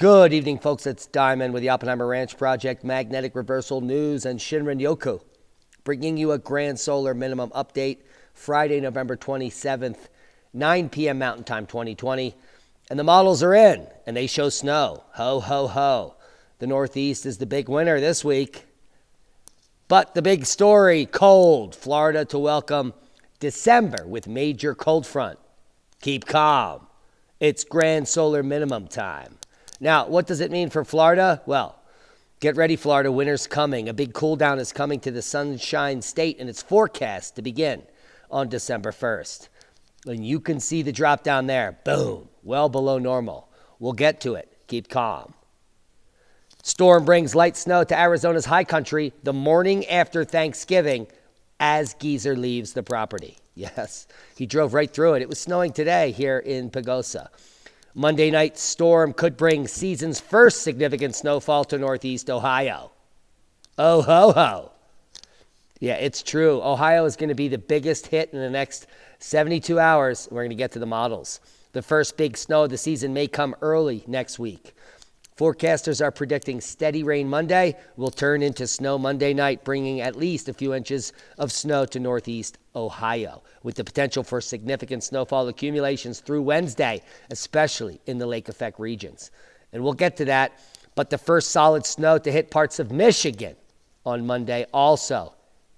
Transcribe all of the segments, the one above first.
Good evening, folks. It's Diamond with the Oppenheimer Ranch Project, Magnetic Reversal News, and Shinrin Yoku, bringing you a grand solar minimum update Friday, November 27th, 9 p.m. Mountain Time 2020. And the models are in, and they show snow. Ho, ho, ho. The Northeast is the big winner this week. But the big story, cold. Florida to welcome December with major cold front. Keep calm. It's grand solar minimum time. Now, what does it mean for Florida? Well, get ready, Florida. Winter's coming. A big cool down is coming to the Sunshine State, and it's forecast to begin on December 1st. And you can see the drop down there. Boom. Well below normal. We'll get to it. Keep calm. Storm brings light snow to Arizona's high country the morning after Thanksgiving as Geezer leaves the property. Yes, he drove right through it. It was snowing today here in Pagosa. Monday night storm could bring season's first significant snowfall to Northeast Ohio. Oh, ho, ho. Yeah, it's true. Ohio is going to be the biggest hit in the next 72 hours. We're going to get to the models. The first big snow of the season may come early next week. Forecasters are predicting steady rain Monday will turn into snow Monday night, bringing at least a few inches of snow to Northeast Ohio, with the potential for significant snowfall accumulations through Wednesday, especially in the lake effect regions. And we'll get to that, but the first solid snow to hit parts of Michigan on Monday also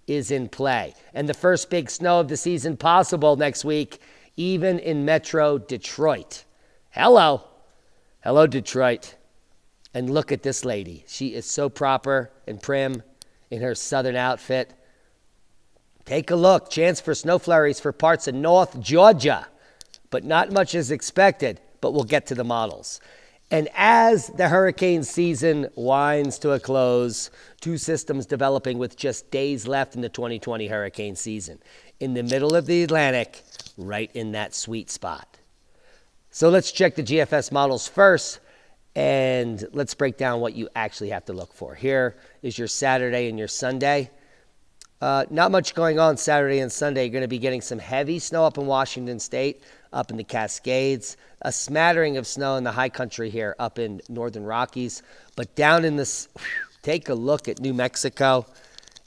is in play. And the first big snow of the season possible next week, even in Metro Detroit. Hello, Detroit. And look at this lady. She is so proper and prim in her southern outfit. Take a look. Chance for snow flurries for parts of North Georgia. But not much is expected, but we'll get to the models. And as the hurricane season winds to a close, two systems developing with just days left in the 2020 hurricane season. In the middle of the Atlantic, right in that sweet spot. So let's check the GFS models first. And let's break down what you actually have to look for. Here is your Saturday and your Sunday. Not much going on Saturday and Sunday. You're going to be getting some heavy snow up in Washington State, up in the Cascades, a smattering of snow in the high country here up in northern Rockies. But down in this, take a look at New Mexico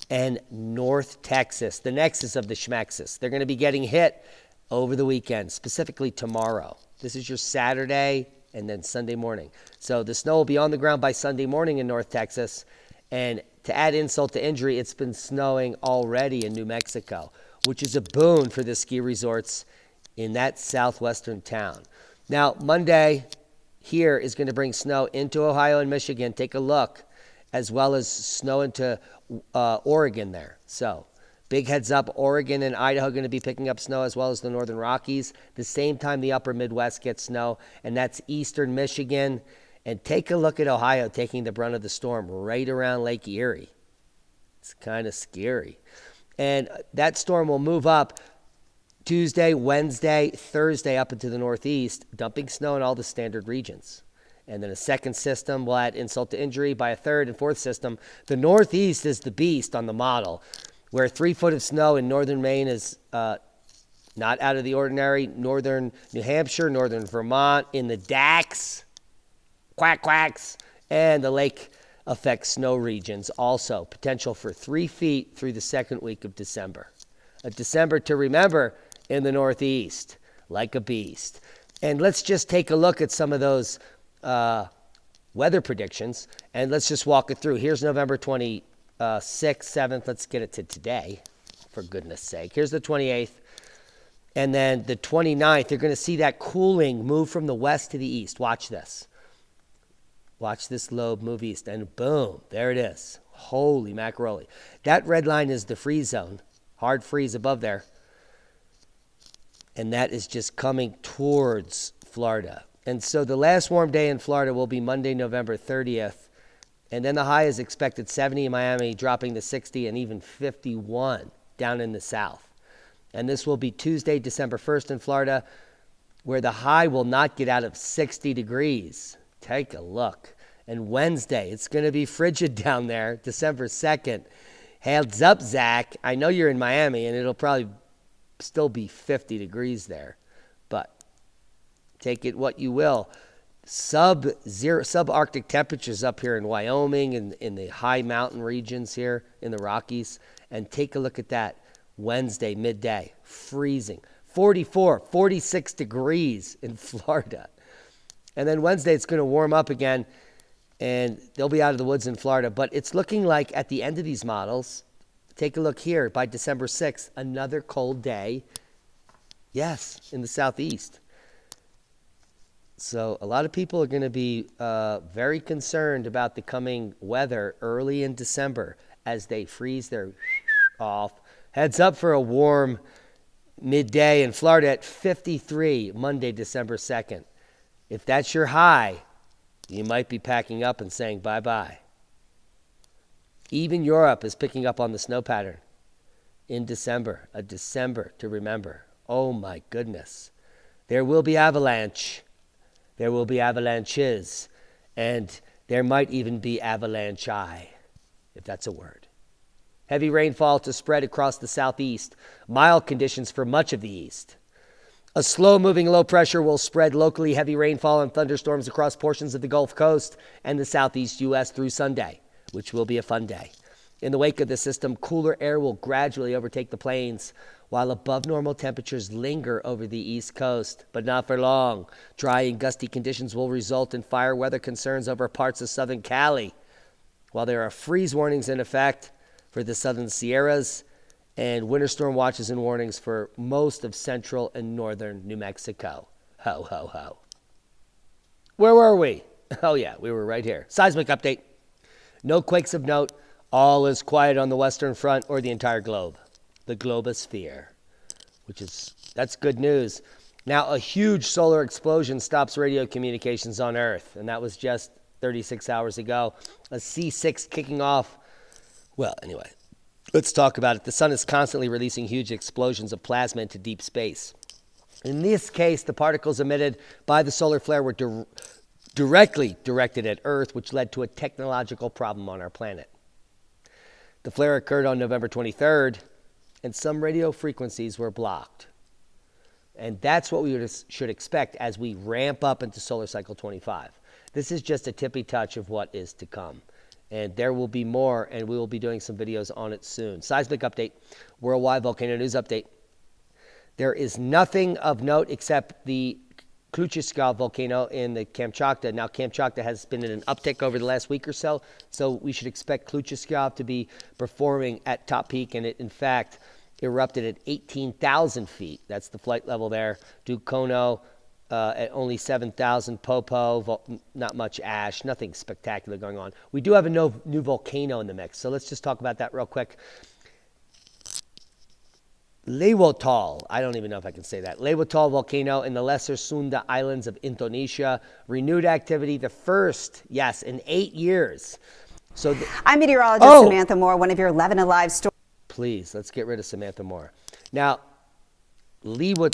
and North Texas, the nexus of the Schmexis. They're going to be getting hit over the weekend, specifically tomorrow. This is your Saturday and then Sunday morning. So the snow will be on the ground by Sunday morning in North Texas. And to add insult to injury, it's been snowing already in New Mexico, which is a boon for the ski resorts in that southwestern town. Now, Monday here is going to bring snow into Ohio and Michigan. Take a look, as well as snow into Oregon there. So big heads up, Oregon and Idaho going to be picking up snow, as well as the northern Rockies. The same time the upper Midwest gets snow, and that's eastern Michigan. And take a look at Ohio taking the brunt of the storm right around Lake Erie. It's kind of scary. And that storm will move up Tuesday, Wednesday, Thursday up into the Northeast, dumping snow in all the standard regions. And then a second system will add insult to injury by a third and fourth system. The Northeast is the beast on the model, where 3 foot of snow in northern Maine is not out of the ordinary. Northern New Hampshire, northern Vermont, in the Dax, quacks, and the lake effect snow regions also. Potential for 3 feet through the second week of December. A December to remember in the Northeast, like a beast. And let's just take a look at some of those weather predictions, and let's just walk it through. Here's November 26th, 7th. Let's get it to today, for goodness sake. Here's the 28th. And then the 29th, you're going to see that cooling move from the west to the east. Watch this. Watch this lobe move east, and boom, there it is. Holy macaroni. That red line is the freeze zone. Hard freeze above there. And that is just coming towards Florida. And so the last warm day in Florida will be Monday, November 30th. And then the high is expected 70 in Miami, dropping to 60 and even 51 down in the south. And this will be Tuesday, December 1st in Florida, where the high will not get out of 60 degrees. Take a look. And Wednesday, it's going to be frigid down there, December 2nd. Heads up, Zach. I know you're in Miami, and it'll probably still be 50 degrees there. But take it what you will. subarctic temperatures up here in Wyoming and in the high mountain regions here in the Rockies. And take a look at that. Wednesday, midday, freezing. 44, 46 degrees in Florida. And then Wednesday, it's going to warm up again, and they'll be out of the woods in Florida. But it's looking like at the end of these models, take a look here, by December 6th, another cold day. Yes, in the southeast. So a lot of people are going to be very concerned about the coming weather early in December as they freeze their off. Heads up for a warm midday in Florida at 53 Monday, December 2nd. If that's your high, you might be packing up and saying bye-bye. Even Europe is picking up on the snow pattern in December, a December to remember. Oh my goodness. There will be avalanche. There will be avalanches. And there might even be avalanche-I, if that's a word. Heavy rainfall to spread across the southeast. Mild conditions for much of the east. A slow-moving low pressure will spread locally heavy rainfall and thunderstorms across portions of the Gulf Coast and the southeast U.S. through Sunday, which will be a fun day. In the wake of the system, cooler air will gradually overtake the plains, while above normal temperatures linger over the east coast, but not for long. Dry and gusty conditions will result in fire weather concerns over parts of southern Cali, while there are freeze warnings in effect for the southern Sierras, and winter storm watches and warnings for most of central and northern New Mexico. Ho, ho, ho. Where were we? Oh, yeah, we were right here. Seismic update. No quakes of note. All is quiet on the western front or the entire globe. The globosphere, that's good news. Now, a huge solar explosion stops radio communications on Earth, and that was just 36 hours ago. A C6 kicking off. Well, anyway. Let's talk about it. The sun is constantly releasing huge explosions of plasma into deep space. In this case, the particles emitted by the solar flare were directly directed at Earth, which led to a technological problem on our planet. The flare occurred on November 23rd, and some radio frequencies were blocked. And that's what we should expect as we ramp up into solar cycle 25. This is just a tippy touch of what is to come. And there will be more, and we will be doing some videos on it soon. Seismic update, worldwide volcano news update. There is nothing of note except the Glacierized volcano in the Kamchatka. Now, Kamchatka has been in an uptick over the last week or so, so we should expect Glacierized to be performing at top peak, and it, in fact, erupted at 18,000 feet. That's the flight level there. Dukono at only 7,000. Popo, not much ash, nothing spectacular going on. We do have a new volcano in the mix, so let's just talk about that real quick. Lewotol, I don't even know if I can say that. Lewotol volcano in the Lesser Sunda Islands of Indonesia. Renewed activity, the first, yes, in 8 years. So I'm meteorologist Samantha Moore, one of your 11 Alive stories. Please, let's get rid of Samantha Moore. Now, Lewotolo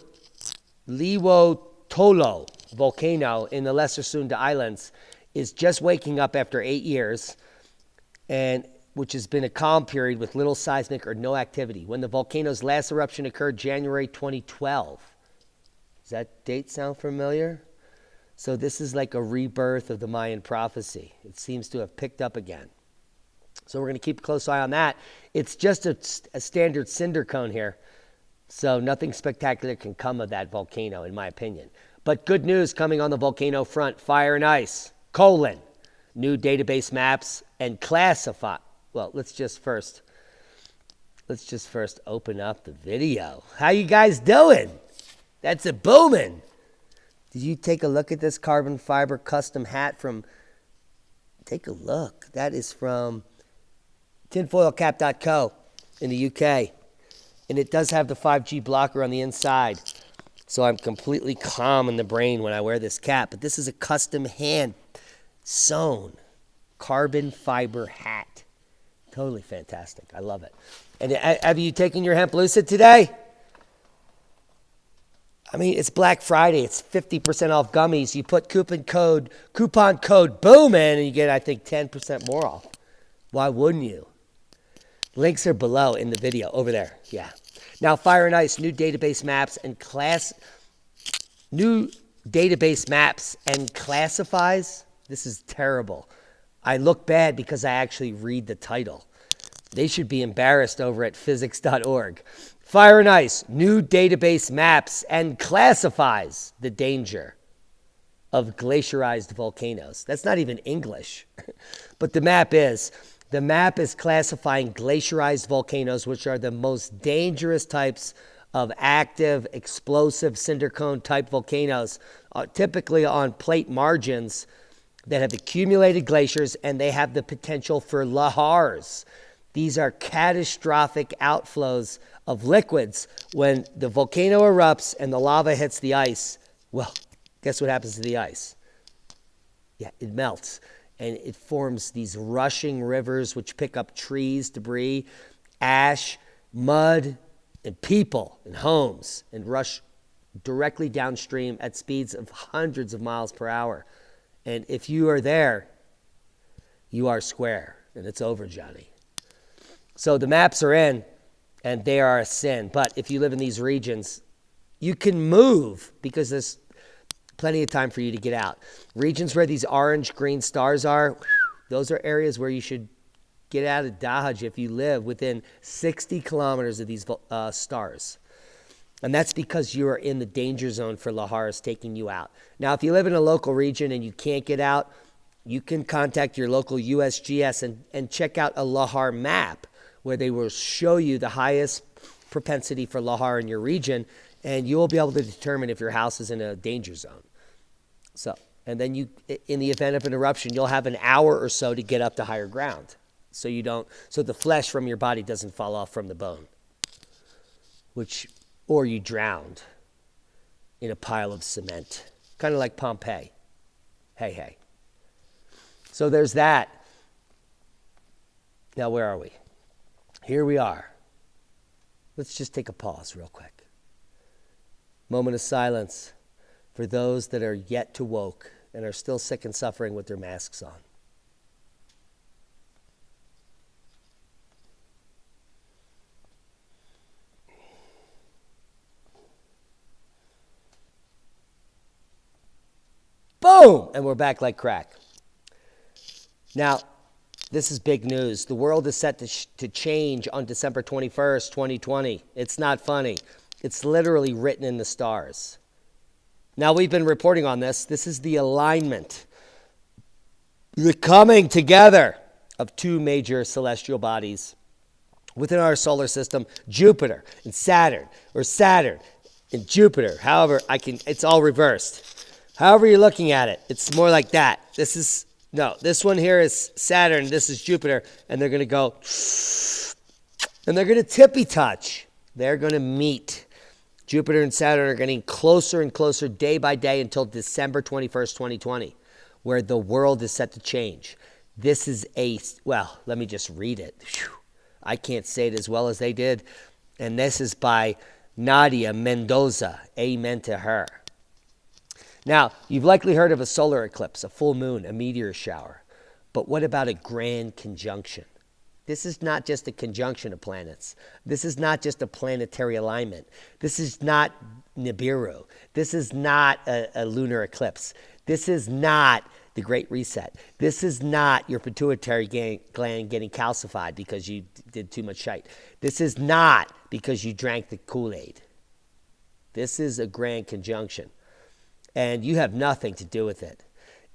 volcano in the Lesser Sunda Islands is just waking up after 8 years, and which has been a calm period with little seismic or no activity. When the volcano's last eruption occurred January 2012. Does that date sound familiar? So this is like a rebirth of the Mayan prophecy. It seems to have picked up again. So we're going to keep a close eye on that. It's just a standard cinder cone here. So nothing spectacular can come of that volcano, in my opinion. But good news coming on the volcano front. Fire and ice, new database maps, and classify. Well, let's just first open up the video. How you guys doing? That's a booming. Did you take a look at this carbon fiber custom hat from, take a look. That is from tinfoilcap.co in the UK. And it does have the 5G blocker on the inside. So I'm completely calm in the brain when I wear this cap. But this is a custom hand sewn carbon fiber hat. Totally fantastic. I love it. And have you taken your hemp lucid today? I mean, it's Black Friday. It's 50% off gummies. You put coupon code BOOM in, and you get, I think, 10% more off. Why wouldn't you? Links are below in the video over there. Yeah. Now, Fire and Ice, new database maps and new database maps and classifies. This is terrible. I look bad because I actually read the title. They should be embarrassed over at physics.org. Fire and Ice, new database maps and classifies the danger of glacierized volcanoes. That's not even English, but the map is. The map is classifying glacierized volcanoes, which are the most dangerous types of active, explosive cinder cone type volcanoes, typically on plate margins that have accumulated glaciers, and they have the potential for lahars. These are catastrophic outflows of liquids. When the volcano erupts and the lava hits the ice, well, guess what happens to the ice? Yeah, it melts. And it forms these rushing rivers which pick up trees, debris, ash, mud, and people and homes and rush directly downstream at speeds of hundreds of miles per hour. And if you are there, you are square, and it's over, Johnny. So the maps are in, and they are a sin. But if you live in these regions, you can move because there's plenty of time for you to get out. Regions where these orange-green stars are, those are areas where you should get out of Dodge if you live within 60 kilometers of these stars. And that's because you are in the danger zone for lahars taking you out. Now, if you live in a local region and you can't get out, you can contact your local USGS and check out a lahar map where they will show you the highest propensity for lahar in your region, and you will be able to determine if your house is in a danger zone. So, and then you, in the event of an eruption, you'll have an hour or so to get up to higher ground. So the flesh from your body doesn't fall off from the bone, or you drowned in a pile of cement, kind of like Pompeii. Hey. So there's that. Now, where are we? Here we are. Let's just take a pause real quick. Moment of silence for those that are yet to woke and are still sick and suffering with their masks on. Boom! And we're back like crack. Now, this is big news. The world is set to change on December 21st, 2020. It's not funny. It's literally written in the stars. Now, we've been reporting on this. This is the alignment, the coming together of two major celestial bodies within our solar system, Jupiter and Saturn, or Saturn and Jupiter. However, it's all reversed. However you're looking at it, it's more like that. This one here is Saturn, this is Jupiter, and they're going to go, and they're going to tippy touch. They're going to meet. Jupiter and Saturn are getting closer and closer day by day until December 21st, 2020, where the world is set to change. This is let me just read it. Whew. I can't say it as well as they did. And this is by Nadia Mendoza. Amen to her. Now, you've likely heard of a solar eclipse, a full moon, a meteor shower. But what about a grand conjunction? This is not just a conjunction of planets. This is not just a planetary alignment. This is not Nibiru. This is not a lunar eclipse. This is not the Great Reset. This is not your pituitary gland getting calcified because you did too much shite. This is not because you drank the Kool-Aid. This is a grand conjunction. And you have nothing to do with it.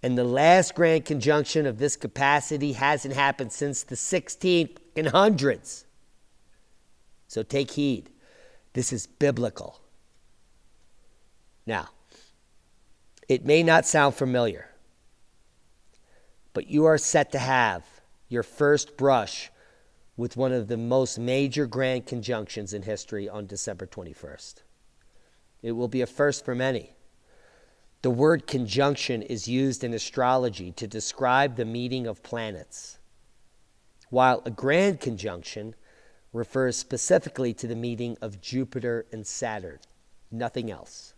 And the last grand conjunction of this capacity hasn't happened since the 1600s. So take heed. This is biblical. Now, it may not sound familiar, but you are set to have your first brush with one of the most major grand conjunctions in history on December 21st. It will be a first for many. The word conjunction is used in astrology to describe the meeting of planets, while a grand conjunction refers specifically to the meeting of Jupiter and Saturn, nothing else.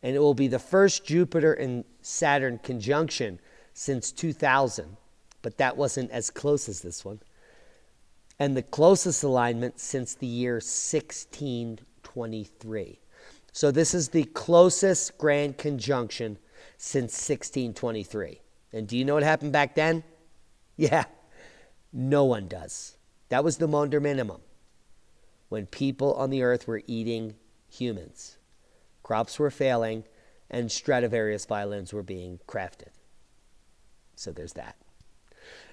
And it will be the first Jupiter and Saturn conjunction since 2000, but that wasn't as close as this one, and the closest alignment since the year 1623. So this is the closest grand conjunction since 1623. And do you know what happened back then? Yeah, no one does. That was the Maunder minimum. When people on the earth were eating humans, crops were failing, and Stradivarius violins were being crafted. So there's that.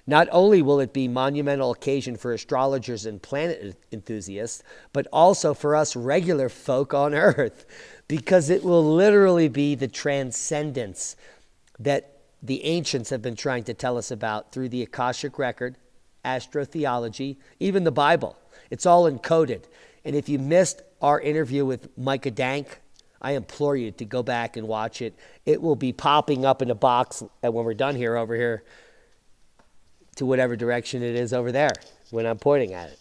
Not only will it be a monumental occasion for astrologers and planet enthusiasts, but also for us regular folk on Earth, because it will literally be the transcendence that the ancients have been trying to tell us about through the Akashic Record, astrotheology, even the Bible. It's all encoded. And if you missed our interview with Micah Dank, I implore you to go back and watch it. It will be popping up in a box when we're done here, over here, to whatever direction it is over there when I'm pointing at it.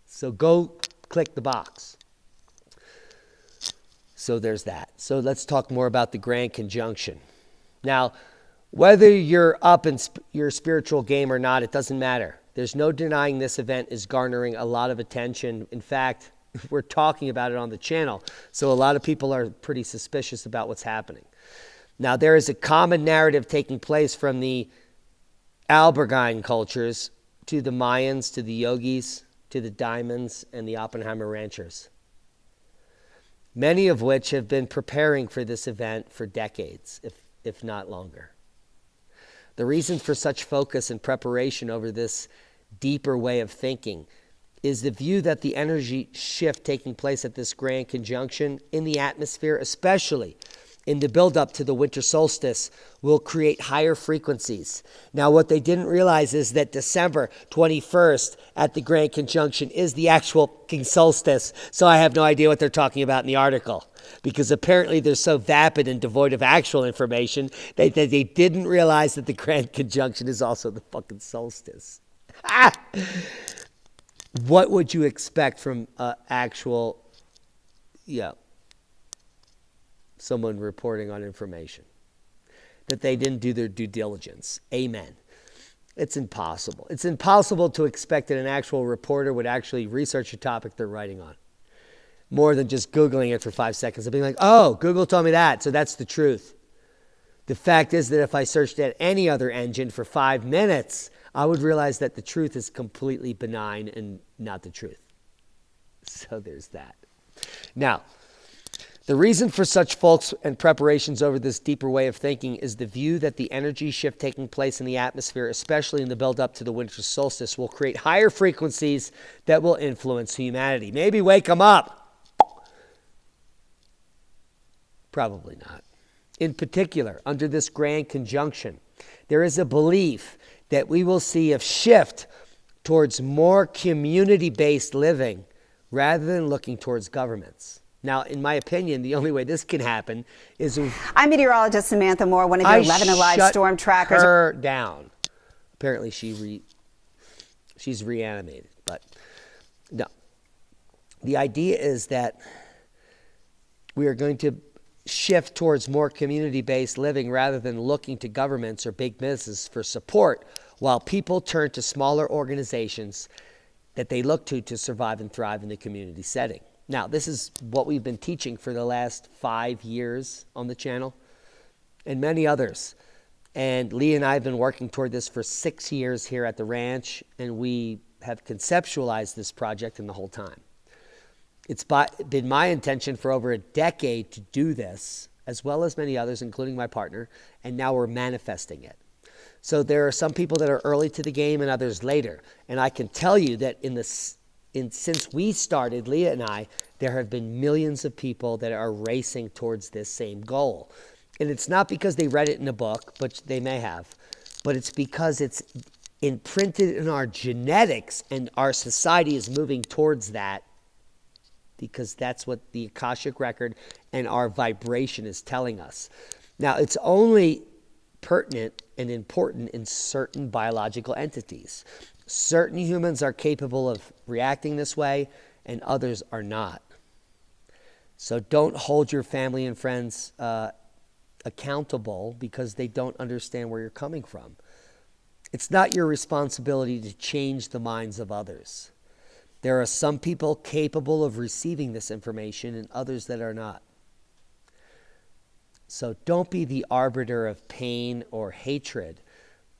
So go click the box. So there's that. So let's talk more about the Grand Conjunction. Now, whether you're up in your spiritual game or not, it doesn't matter. There's no denying this event is garnering a lot of attention. In fact, we're talking about it on the channel. So a lot of people are pretty suspicious about what's happening. Now, there is a common narrative taking place from the Albergine cultures to the Mayans, to the yogis, to the diamonds, and the Oppenheimer ranchers, many of which have been preparing for this event for decades, if not longer. The reason for such focus and preparation over this deeper way of thinking is the view that the energy shift taking place at this grand conjunction in the atmosphere, especially in the buildup to the winter solstice, will create higher frequencies. Now, what they didn't realize is that December 21st at the Grand Conjunction is the actual king solstice, so I have no idea what they're talking about in the article, because apparently they're so vapid and devoid of actual information that they didn't realize that the Grand Conjunction is also the fucking solstice. What would you expect from actual, someone reporting on information? That they didn't do their due diligence. Amen. It's impossible. It's impossible to expect that an actual reporter would actually research a topic they're writing on, more than just Googling it for 5 seconds and being like, oh, Google told me that, so that's the truth. The fact is that if I searched at any other engine for 5 minutes, I would realize that the truth is completely benign and not the truth. So there's that. Now, the reason for such focus and preparations over this deeper way of thinking is the view that the energy shift taking place in the atmosphere, especially in the build-up to the winter solstice, will create higher frequencies that will influence humanity. Maybe wake them up. Probably not. In particular, under this grand conjunction, there is a belief that we will see a shift towards more community-based living rather than looking towards governments. Now, in my opinion, the only way this can happen is... I'm meteorologist Samantha Moore, one of your 11 Alive storm trackers. Her down. Apparently she's reanimated, but no. The idea is that we are going to shift towards more community-based living rather than looking to governments or big business for support, while people turn to smaller organizations that they look to survive and thrive in the community setting. Now, this is what we've been teaching for the last 5 years on the channel and many others. And Lee and I have been working toward this for 6 years here at the ranch, and we have conceptualized this project in the whole time. It's been my intention for over a decade to do this, as well as many others, including my partner, and now we're manifesting it. So there are some people that are early to the game and others later. And I can tell you that since we started, Leah and I, there have been millions of people that are racing towards this same goal. And it's not because they read it in a book, but they may have, but it's because it's imprinted in our genetics and our society is moving towards that, because that's what the Akashic Record and our vibration is telling us. Now, it's only pertinent and important in certain biological entities. Certain humans are capable of reacting this way, and others are not. So don't hold your family and friends accountable because they don't understand where you're coming from. It's not your responsibility to change the minds of others. There are some people capable of receiving this information and others that are not. So don't be the arbiter of pain or hatred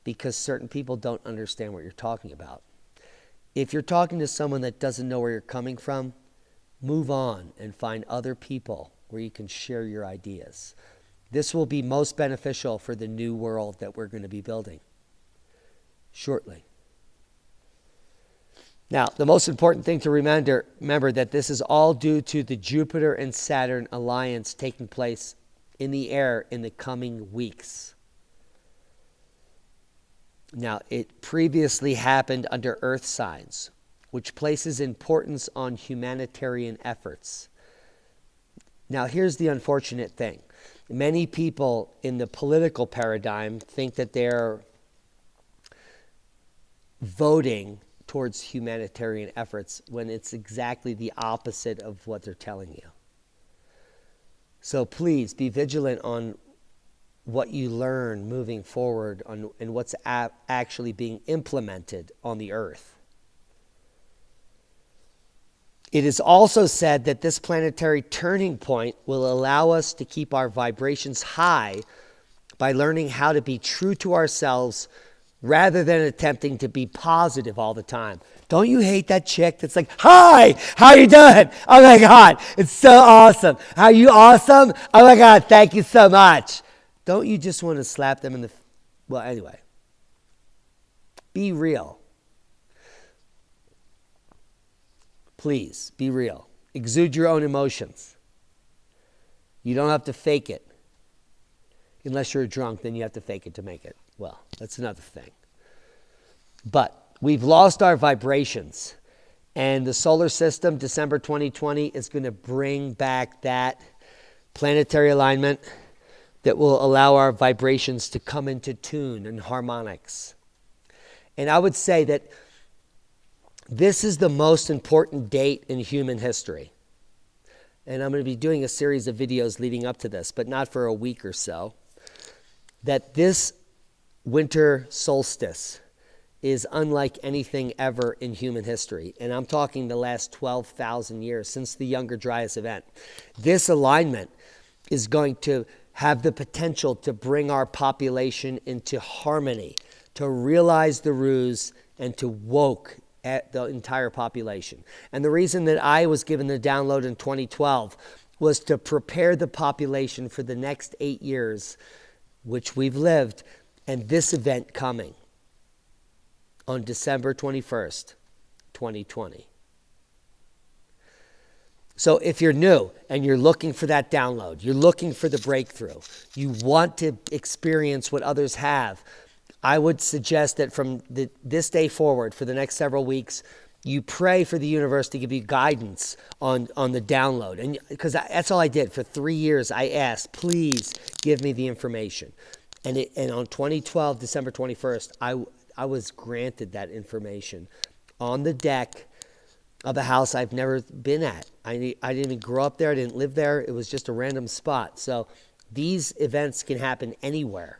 because certain people don't understand what you're talking about. If you're talking to someone that doesn't know where you're coming from, move on and find other people where you can share your ideas. This will be most beneficial for the new world that we're going to be building shortly. Now, the most important thing to remember that this is all due to the Jupiter and Saturn alliance taking place in the air in the coming weeks. Now, it previously happened under Earth signs, which places importance on humanitarian efforts. Now, here's the unfortunate thing. Many people in the political paradigm think that they're voting towards humanitarian efforts when it's exactly the opposite of what they're telling you. So please be vigilant on what you learn moving forward and what's actually being implemented on the earth. It is also said that this planetary turning point will allow us to keep our vibrations high by learning how to be true to ourselves rather than attempting to be positive all the time. Don't you hate that chick that's like, hi, how you doing? Oh my God, it's so awesome. Are you awesome? Oh my God, thank you so much. Don't you just want to slap them in the... Well, anyway. Be real. Please, be real. Exude your own emotions. You don't have to fake it. Unless you're drunk, then you have to fake it to make it. Well, that's another thing. But we've lost our vibrations. And the solar system, December 2020, is going to bring back that planetary alignment that will allow our vibrations to come into tune and harmonics. And I would say that this is the most important date in human history. And I'm going to be doing a series of videos leading up to this, but not for a week or so. That this winter solstice is unlike anything ever in human history. And I'm talking the last 12,000 years since the Younger Dryas event. This alignment is going to have the potential to bring our population into harmony, to realize the ruse, and to woke at the entire population. And the reason that I was given the download in 2012 was to prepare the population for the next 8 years, which we've lived, and this event coming on December 21st, 2020. So if you're new and you're looking for that download, you're looking for the breakthrough, you want to experience what others have, I would suggest that from this day forward, for the next several weeks, you pray for the universe to give you guidance on the download. And because that's all I did. For 3 years, I asked, please give me the information. And on 2012, December 21st, I was granted that information on the deck of a house I've never been at. I didn't even grow up there. I didn't live there. It was just a random spot. So these events can happen anywhere.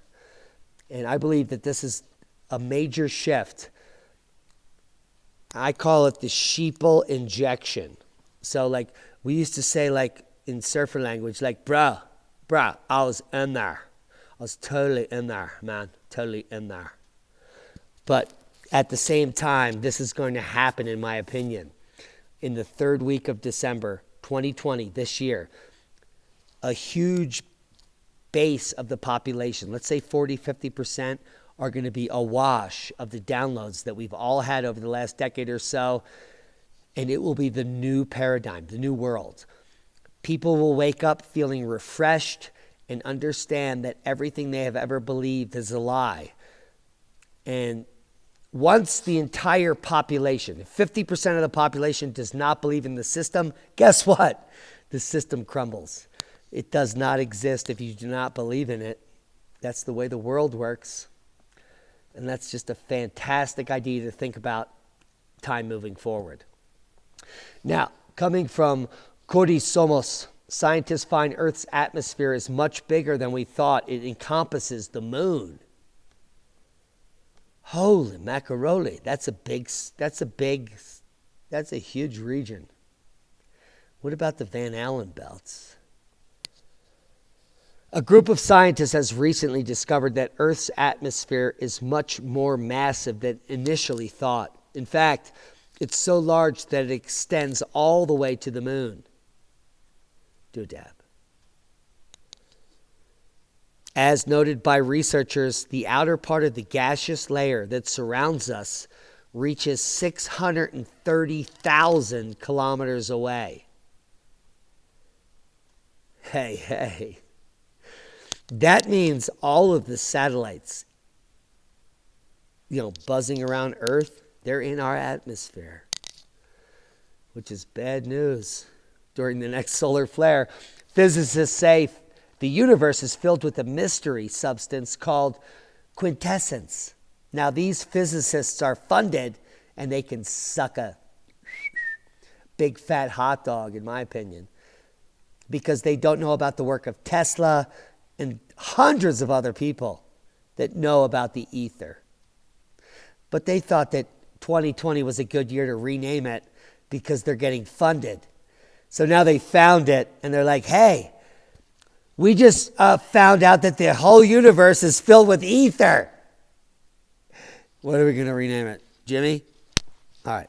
And I believe that this is a major shift. I call it the sheeple injection. So like we used to say like in surfer language, like, bruh, I was in there. I was totally in there, man. Totally in there. But at the same time, this is going to happen, in my opinion, in the third week of December 2020, this year. A huge base of the population, let's say 40, 50%, are going to be awash of the downloads that we've all had over the last decade or so. And it will be the new paradigm, the new world. People will wake up feeling refreshed and understand that everything they have ever believed is a lie. And once the entire population, 50% of the population does not believe in the system, guess what? The system crumbles. It does not exist if you do not believe in it. That's the way the world works. And that's just a fantastic idea to think about time moving forward. Now, coming from Cody Somos, scientists find Earth's atmosphere is much bigger than we thought. It encompasses the moon. Holy macaroni, that's a huge region. What about the Van Allen belts? A group of scientists has recently discovered that Earth's atmosphere is much more massive than initially thought. In fact, it's so large that it extends all the way to the moon. Do a dab. As noted by researchers, the outer part of the gaseous layer that surrounds us reaches 630,000 kilometers away. Hey. That means all of the satellites, buzzing around Earth, they're in our atmosphere, which is bad news. During the next solar flare, physicists say the universe is filled with a mystery substance called quintessence. Now, these physicists are funded, and they can suck a big fat hot dog, in my opinion, because they don't know about the work of Tesla and hundreds of other people that know about the ether. But they thought that 2020 was a good year to rename it because they're getting funded. So now they found it, and they're like, hey, we just found out that the whole universe is filled with ether. What are we going to rename it? Jimmy? All right.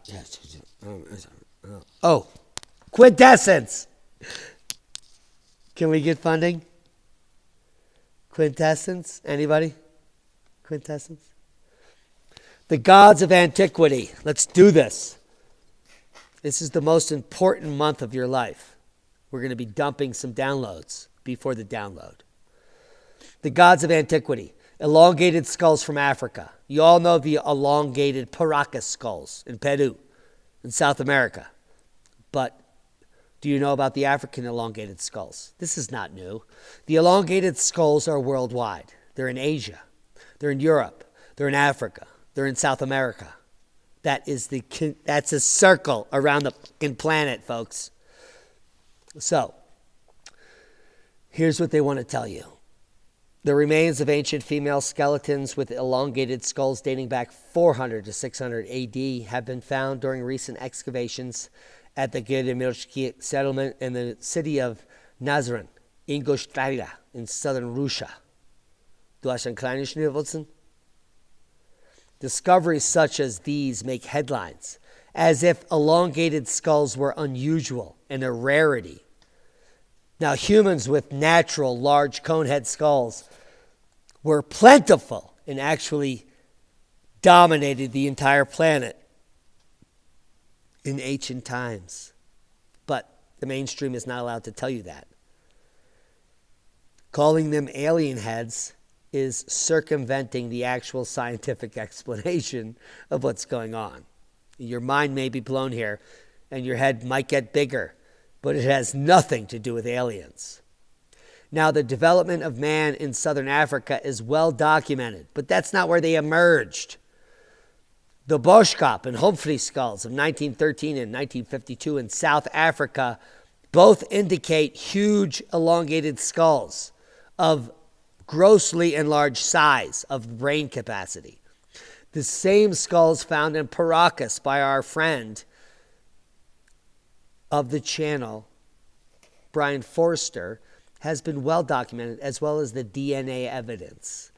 Oh, quintessence. Can we get funding? Quintessence? Anybody? Quintessence? The gods of antiquity. Let's do this. This is the most important month of your life. We're going to be dumping some downloads before the download. The gods of antiquity. Elongated skulls from Africa. You all know the elongated Paracas skulls in Peru, in South America. But do you know about the African elongated skulls? This is not new. The elongated skulls are worldwide. They're in Asia. They're in Europe. They're in Africa. They're in South America. That's a circle around the fucking planet, folks. So, here's what they want to tell you. The remains of ancient female skeletons with elongated skulls dating back 400 to 600 AD have been found during recent excavations at the Gedemirski settlement in the city of Nazran, Ingolstadt, in southern Russia. Du hast ein kleines Schnürwurzeln? Discoveries such as these make headlines, as if elongated skulls were unusual and a rarity. Now, humans with natural large conehead skulls were plentiful and actually dominated the entire planet in ancient times. But the mainstream is not allowed to tell you that. Calling them alien heads is circumventing the actual scientific explanation of what's going on. Your mind may be blown here, and your head might get bigger, but it has nothing to do with aliens. Now, the development of man in southern Africa is well documented, but that's not where they emerged. The Boschkop and Humphrey skulls of 1913 and 1952 in South Africa both indicate huge elongated skulls of grossly enlarged size of brain capacity. The same skulls found in Paracas by our friend of the channel, Brian Forster, has been well documented, as well as the DNA evidence.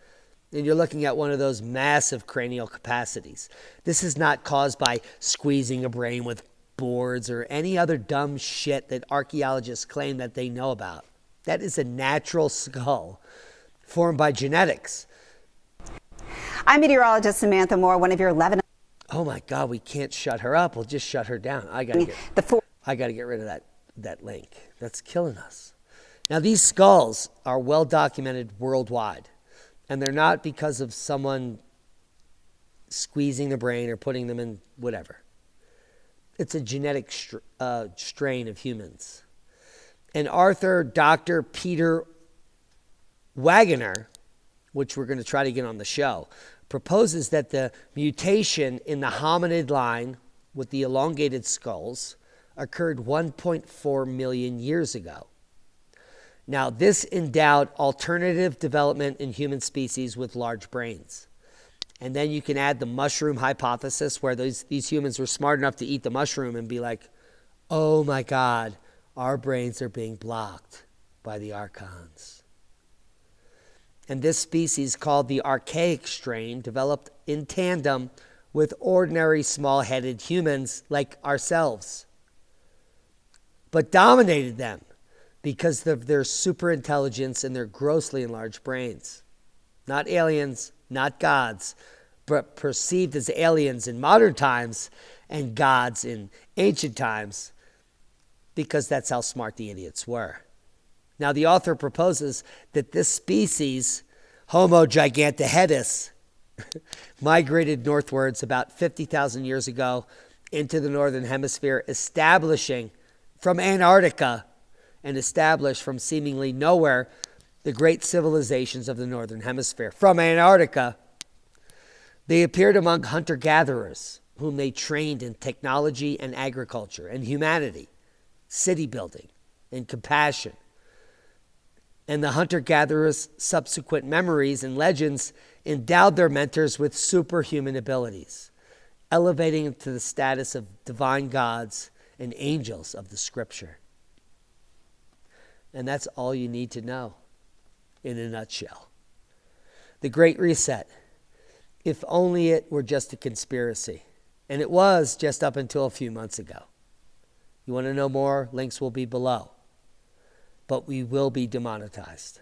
And you're looking at one of those massive cranial capacities. This is not caused by squeezing a brain with boards or any other dumb shit that archaeologists claim that they know about. That is a natural skull formed by genetics. I'm meteorologist Samantha Moore, one of your 11. Oh my God, we can't shut her up. We'll just shut her down. I gotta get rid of that link. That's killing us. Now, these skulls are well documented worldwide. And they're not because of someone squeezing the brain or putting them in whatever. It's a genetic strain of humans. And Dr. Peter Wagner, which we're going to try to get on the show, proposes that the mutation in the hominid line with the elongated skulls occurred 1.4 million years ago. Now, this endowed alternative development in human species with large brains. And then you can add the mushroom hypothesis, where these humans were smart enough to eat the mushroom and be like, oh my God, our brains are being blocked by the archons. And this species, called the archaic strain, developed in tandem with ordinary small-headed humans like ourselves, but dominated them because of their superintelligence and their grossly enlarged brains. Not aliens, not gods, but perceived as aliens in modern times and gods in ancient times, because that's how smart the idiots were. Now, the author proposes that this species, Homo gigantohedus, migrated northwards about 50,000 years ago into the northern hemisphere, establishing from Antarctica and established from seemingly nowhere the great civilizations of the northern hemisphere. From Antarctica, they appeared among hunter-gatherers, whom they trained in technology and agriculture and humanity, city building and compassion. And the hunter-gatherers' subsequent memories and legends endowed their mentors with superhuman abilities, elevating them to the status of divine gods and angels of the scripture. And that's all you need to know in a nutshell. The Great Reset, if only it were just a conspiracy. And it was just up until a few months ago. You want to know more? Links will be below. But we will be demonetized.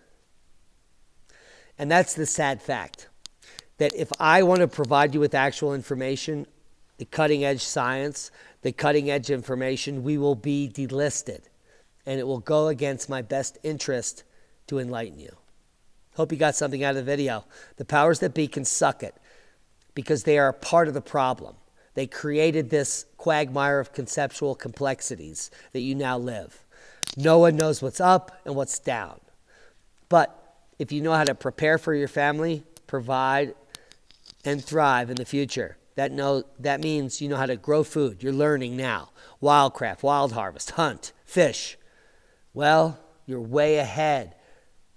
And that's the sad fact, that if I want to provide you with actual information, the cutting edge science, the cutting edge information, we will be delisted. And it will go against my best interest to enlighten you. Hope you got something out of the video. The powers that be can suck it, because they are a part of the problem. They created this quagmire of conceptual complexities that you now live. No one knows what's up and what's down. But if you know how to prepare for your family, provide, and thrive in the future, that means you know how to grow food. You're learning now. Wildcraft, wild harvest, hunt, fish. Well, you're way ahead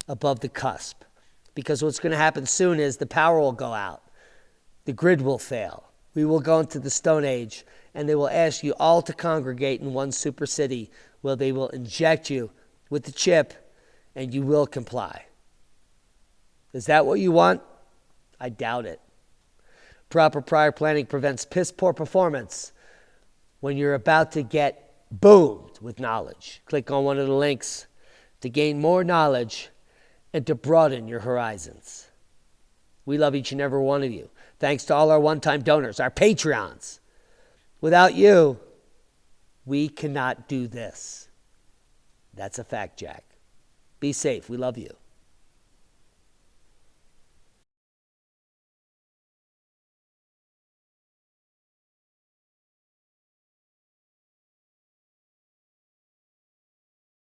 above the cusp. Because what's going to happen soon is the power will go out. The grid will fail. We will go into the Stone Age, and they will ask you all to congregate in one super city where they will inject you with the chip, and you will comply. Is that what you want? I doubt it. Proper prior planning prevents piss-poor performance when you're about to get boomed with knowledge. Click on one of the links to gain more knowledge and to broaden your horizons. We love each and every one of you. Thanks to all our one-time donors, our Patreons. Without you, we cannot do this. That's a fact, Jack. Be safe. We love you.